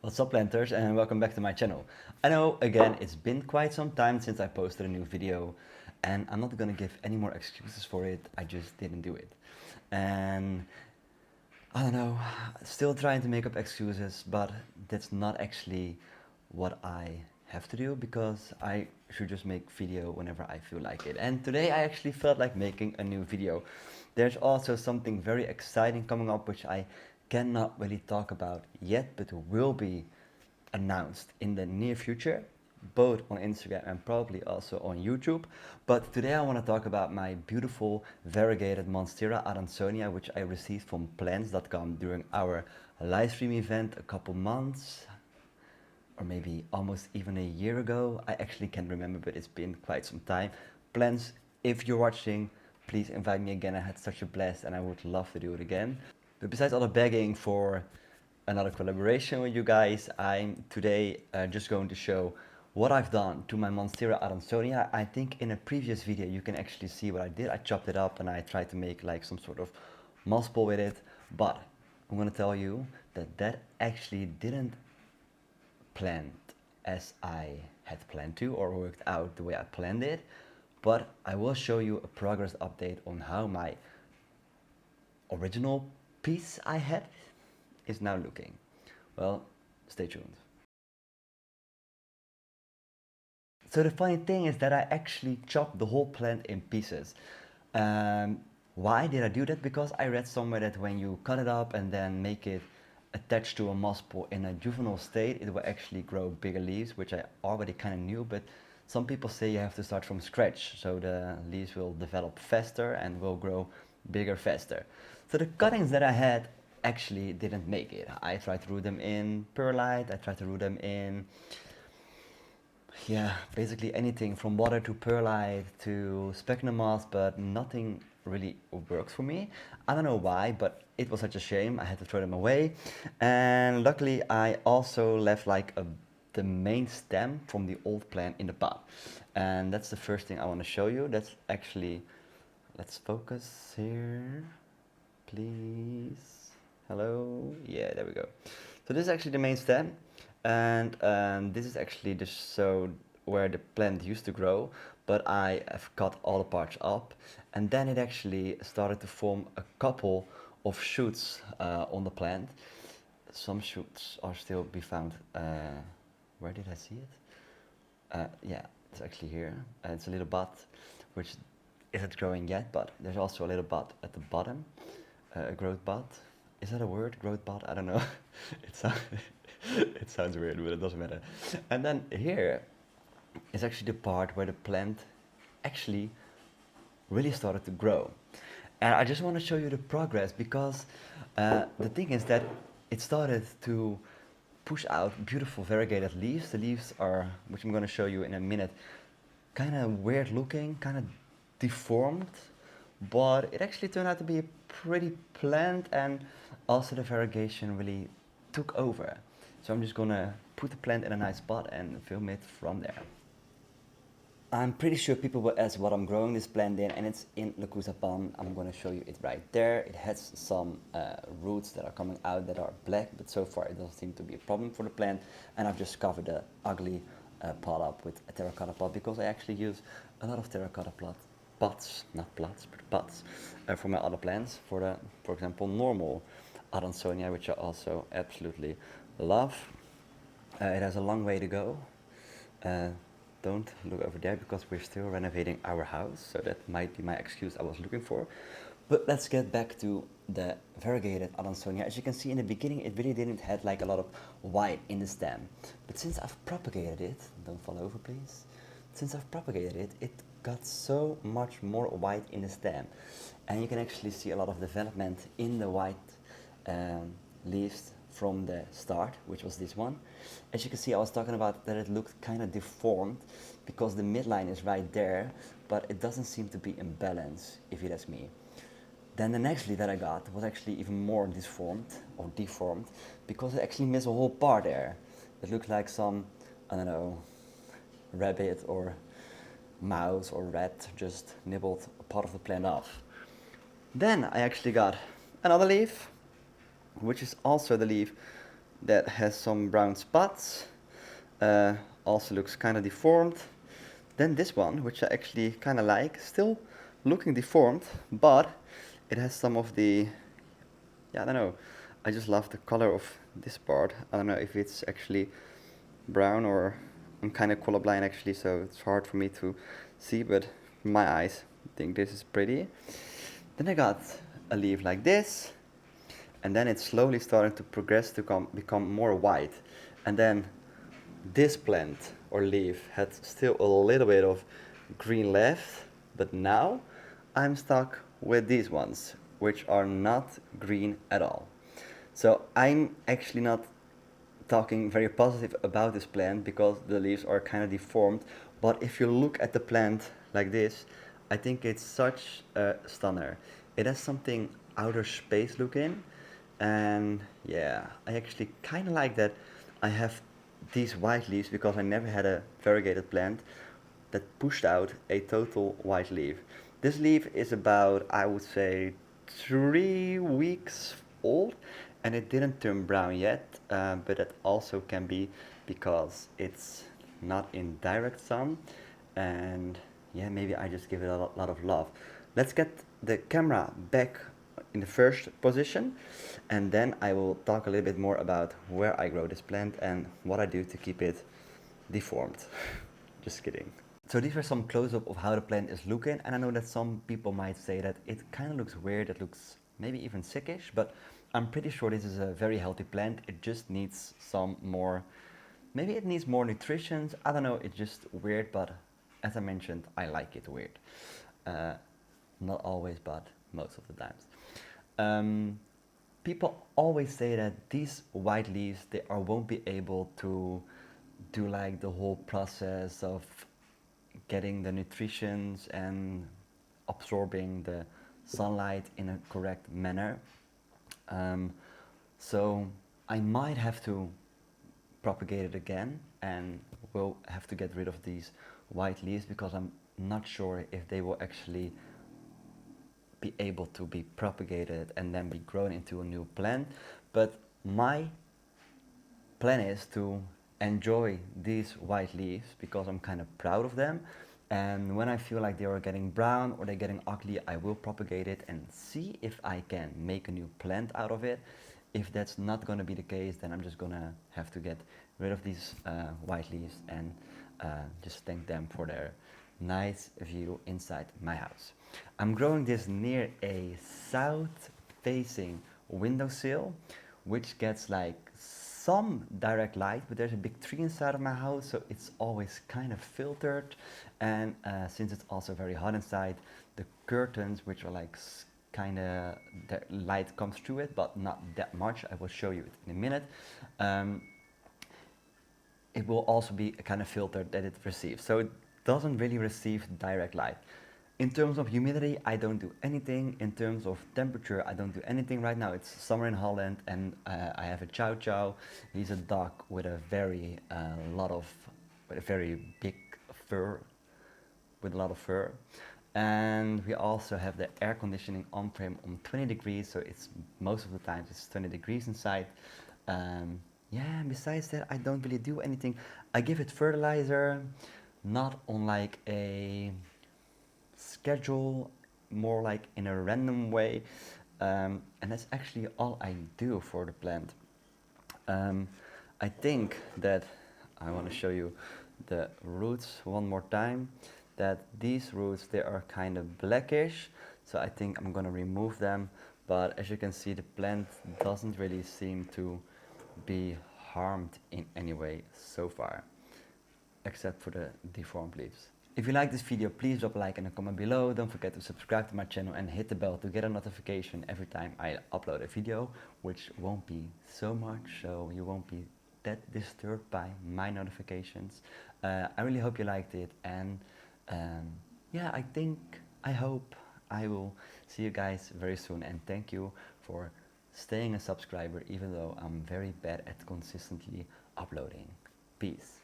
What's up, planters, and welcome back to my channel. I know, again, it's been quite some time since I posted a new video, and I'm not gonna give any more excuses for it. I just didn't do it. And I don't know, still trying to make up excuses, but that's not actually what I have to do, because I should just make video whenever I feel like it. And today I actually felt like making a new video. There's also something very exciting coming up which I cannot really talk about yet, but will be announced in the near future, both on Instagram and probably also on YouTube. But today I want to talk about my beautiful Variegated Monstera Adansonii, which I received from plants.com during our live stream event a couple months, or maybe almost even a year ago. I actually can't remember, but it's been quite some time. Plants, if you're watching, please invite me again. I had such a blast and I would love to do it again. But besides all the begging for another collaboration with you guys, I'm today just going to show what I've done to my Monstera Adansonii. I think in a previous video you can actually see what I did. I chopped it up and I tried to make like some sort of moss ball with it, but I'm gonna tell you that that actually didn't plan as I had planned to, or worked out the way I planned it. But I will show you a progress update on how my original piece I had is now looking. Well, stay tuned. So the funny thing is that I actually chopped the whole plant in pieces. Why did I do that? Because I read somewhere that when you cut it up and then make it attached to a moss pole in a juvenile state, it will actually grow bigger leaves, which I already kind of knew, but some people say you have to start from scratch, so the leaves will develop faster and will grow bigger faster. So the cuttings that I had actually didn't make it. I tried to root them in perlite, I tried to root them in, yeah, basically anything from water to perlite to sphagnum moss, but nothing really worked for me. I don't know why, but it was such a shame. I had to throw them away. And luckily I also left like the main stem from the old plant in the pot. And that's the first thing I want to show you. That's actually, let's focus here, please. Hello, yeah, there we go. So this is actually the main stem, and this is actually just so where the plant used to grow, but I have cut all the parts up, and then it actually started to form a couple of shoots on the plant. Some shoots are still be found. Where did I see it? Yeah, it's actually here. It's a little bud, which isn't growing yet, but there's also a little bud at the bottom, a growth bud. Is that a word? Growth bud? I don't know. it, sounds it sounds weird, but it doesn't matter. And then here is actually the part where the plant actually really started to grow. And I just want to show you the progress, because the thing is that it started to push out beautiful variegated leaves. The leaves are, which I'm going to show you in a minute, kind of weird looking, kind of deformed, but it actually turned out to be a pretty plant, and also the variegation really took over. So I'm just gonna put the plant in a nice spot and film it from there. I'm pretty sure people will ask what I'm growing this plant in, and it's in Lecusapan. I'm going to show you it right there. It has some roots that are coming out that are black, but so far it doesn't seem to be a problem for the plant. And I've just covered the ugly pot up with a terracotta pot, because I actually use a lot of terracotta pots, not plots, but pots, for my other plants. For example, normal Adansonii, which I also absolutely love. It has a long way to go. Don't look over there, because we're still renovating our house, so that might be my excuse I was looking for. But let's get back to the variegated Adansonii. As you can see in the beginning, it really didn't have like a lot of white in the stem. But since I've propagated it, don't fall over please. Since I've propagated it, it got so much more white in the stem. And you can actually see a lot of development in the white leaves from the start, which was this one. As you can see, I was talking about that it looked kind of deformed, because the midline is right there, but it doesn't seem to be in balance, if you ask me. Then the next leaf that I got was actually even more deformed, because it actually missed a whole part there. It looked like some, I don't know, rabbit or mouse or rat just nibbled a part of the plant off. Then I actually got another leaf, which is also the leaf that has some brown spots, also looks kind of deformed. Then this one, which I actually kind of like, still looking deformed, but it has some of the, yeah, I don't know, I just love the color of this part. I don't know if it's actually brown or I'm kind of colorblind actually, so it's hard for me to see, but my eyes think this is pretty. Then I got a leaf like this, and then it's slowly starting to progress to become more white. And then this plant or leaf had still a little bit of green left, but now I'm stuck with these ones, which are not green at all. So I'm actually not talking very positive about this plant because the leaves are kind of deformed. But if you look at the plant like this, I think it's such a stunner. It has something outer space looking, and yeah, I actually kind of like that I have these white leaves because I never had a variegated plant that pushed out a total white leaf. This leaf is about, I would say, 3 weeks old, and it didn't turn brown yet, but that also can be because it's not in direct sun, and yeah, maybe I just give it a lot of love. Let's get the camera back in the first position, and then I will talk a little bit more about where I grow this plant and what I do to keep it deformed. Just kidding. So these are some close-up of how the plant is looking, and I know that some people might say that it kind of looks weird, it looks maybe even sickish, but I'm pretty sure this is a very healthy plant. It just needs some more, maybe it needs more nutrition, I don't know, it's just weird, but as I mentioned, I like it weird. Not always, but most of the times. People always say that these white leaves, they won't be able to do like the whole process of getting the nutritions and absorbing the sunlight in a correct manner. So I might have to propagate it again, and we'll have to get rid of these white leaves because I'm not sure if they will actually be able to be propagated and then be grown into a new plant. But my plan is to enjoy these white leaves because I'm kind of proud of them, and when I feel like they are getting brown or they're getting ugly, I will propagate it and see if I can make a new plant out of it. If that's not going to be the case, then I'm just going to have to get rid of these white leaves and just thank them for their nice view inside my house. I'm growing this near a south facing windowsill, which gets like some direct light, but there's a big tree inside of my house, so it's always kind of filtered. And since it's also very hot inside, the curtains, which are like kind of, the light comes through it, but not that much. I will show you it in a minute. It will also be a kind of filter that it receives, so it doesn't really receive direct light. In terms of humidity, I don't do anything. In terms of temperature, I don't do anything. Right now it's summer in Holland, and I have a Chow Chow. He's a dog with a very big fur, with a lot of fur. And we also have the air conditioning on frame on 20 degrees, so it's most of the time it's 20 degrees inside. Yeah, and besides that, I don't really do anything. I give it fertilizer, not on like a schedule, more like in a random way, and that's actually all I do for the plant. I think that I want to show you the roots one more time, that these roots, they are kind of blackish, so I think I'm going to remove them. But as you can see, the plant doesn't really seem to be harmed in any way so far, except for the deformed leaves. If you like this video, please drop a like and a comment below. Don't forget to subscribe to my channel and hit the bell to get a notification every time I upload a video, which won't be so much, so you won't be that disturbed by my notifications. I really hope you liked it, and yeah, I hope I will see you guys very soon, and thank you for staying a subscriber even though I'm very bad at consistently uploading. Peace.